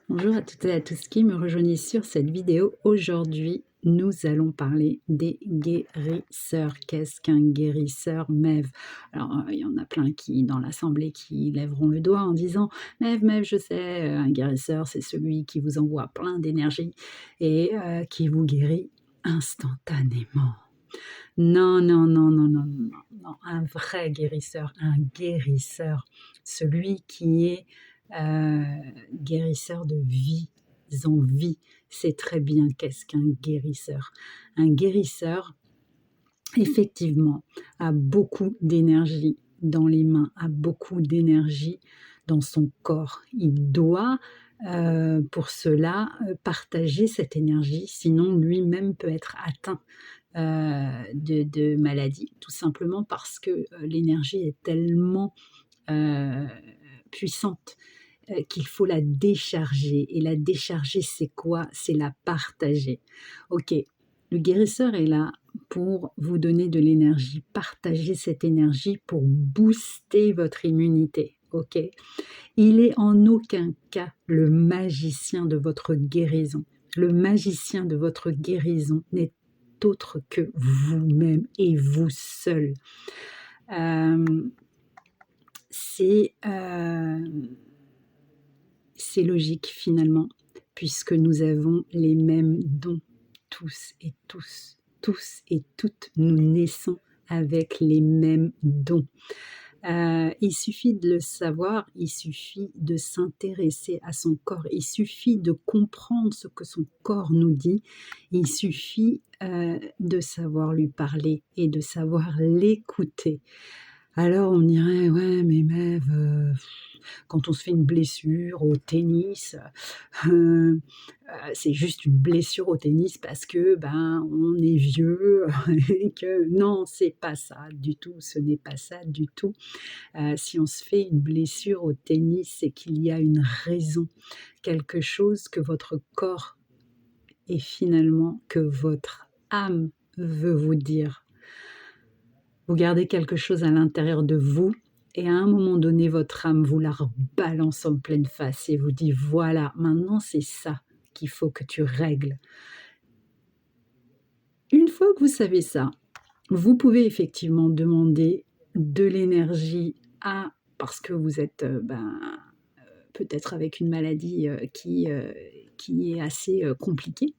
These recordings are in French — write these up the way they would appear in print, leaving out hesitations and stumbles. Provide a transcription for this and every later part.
Bonjour à toutes et à tous qui me rejoignent sur cette vidéo. Aujourd'hui, nous allons parler des guérisseurs. Qu'est-ce qu'un guérisseur, Mève? Alors, il y en a plein qui, dans l'assemblée, qui lèveront le doigt en disant: «Mève, Mève, je sais, un guérisseur, c'est celui qui vous envoie plein d'énergie et qui vous guérit instantanément». Non, non, non, non, non, non, non, un vrai guérisseur, celui qui est heu, guérisseur de vies en vie, sait très bien qu'est-ce qu'un guérisseur. Un guérisseur, effectivement, a beaucoup d'énergie dans les mains, a beaucoup d'énergie dans son corps. Il doit, pour cela, partager cette énergie, sinon lui-même peut être atteint de maladies, tout simplement parce que, l'énergie est tellement, heu, puissante, qu'il faut la décharger et la décharger, c'est quoi? C'est la partager. OK, le guérisseur est là pour vous donner de l'énergie, partager cette énergie pour booster votre immunité, OK? Il est en aucun cas le magicien de votre guérison. Le magicien de votre guérison n'est autre que vous-même et vous seul. Hem, c'est, c'est logique finalement, puisque nous avons les mêmes dons, tous et toutes, nous naissons avec les mêmes dons. Il suffit de le savoir, il suffit de s'intéresser à son corps, il suffit de comprendre ce que son corps nous dit, il suffit, de savoir lui parler et de savoir l'écouter. Alors on me dirait: «Ouais, mais Mève, quand on se fait une blessure au tennis, heu c'est juste une blessure au tennis parce que, ben, on est vieux et que» non, c'est pas ça du tout, ce n'est pas ça du tout. Si on se fait une blessure au tennis, c'est qu'il y a une raison, quelque chose que votre corps et finalement que votre âme veut vous dire. Vous gardez quelque chose à l'intérieur de vous et à un moment donné, votre âme vous la rebalance en pleine face et vous dit: «Voilà, maintenant c'est ça qu'il faut que tu règles». Une fois que vous savez ça, vous pouvez effectivement demander de l'énergie à parce que vous êtes, peut-être avec une maladie, qui est assez, compliquée.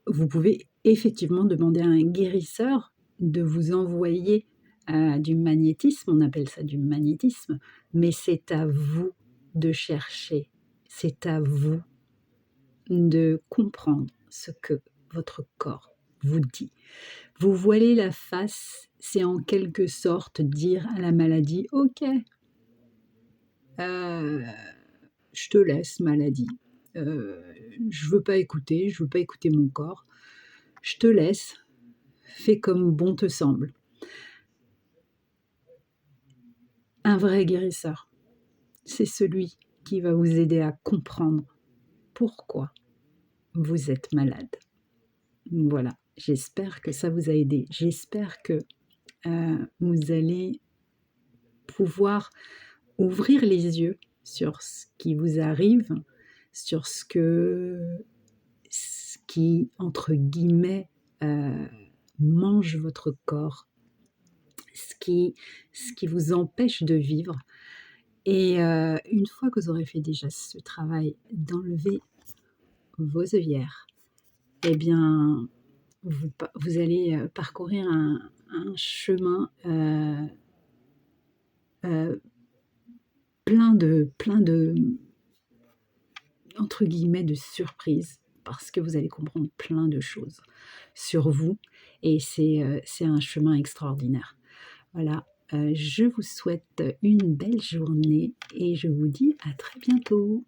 Vous pouvez effectivement demander à un guérisseur de vous envoyer, du magnétisme, on appelle ça du magnétisme, mais c'est à vous de chercher, c'est à vous de comprendre ce que votre corps vous dit. Vous voiler la face, c'est en quelque sorte dire à la maladie: «OK, heu, je te laisse maladie, heu, je veux pas écouter mon corps, je te laisse, fais comme bon te semble». Un vrai guérisseur, c'est celui qui va vous aider à comprendre pourquoi vous êtes malade. Voilà, j'espère que ça vous a aidé. J'espère que, vous allez pouvoir ouvrir les yeux sur ce qui vous arrive, sur ce qui, entre guillemets, heu, «mange votre corps», ce qui ce qui vous empêche de vivre et une fois que vous aurez fait déjà ce travail d'enlever vos œillères et bien, vous allez, parcourir un chemin, heu, plein de entre guillemets «de surprises» parce que vous allez comprendre plein de choses sur vous et c'est un chemin extraordinaire. Voilà, je vous souhaite une belle journée et je vous dis à très bientôt.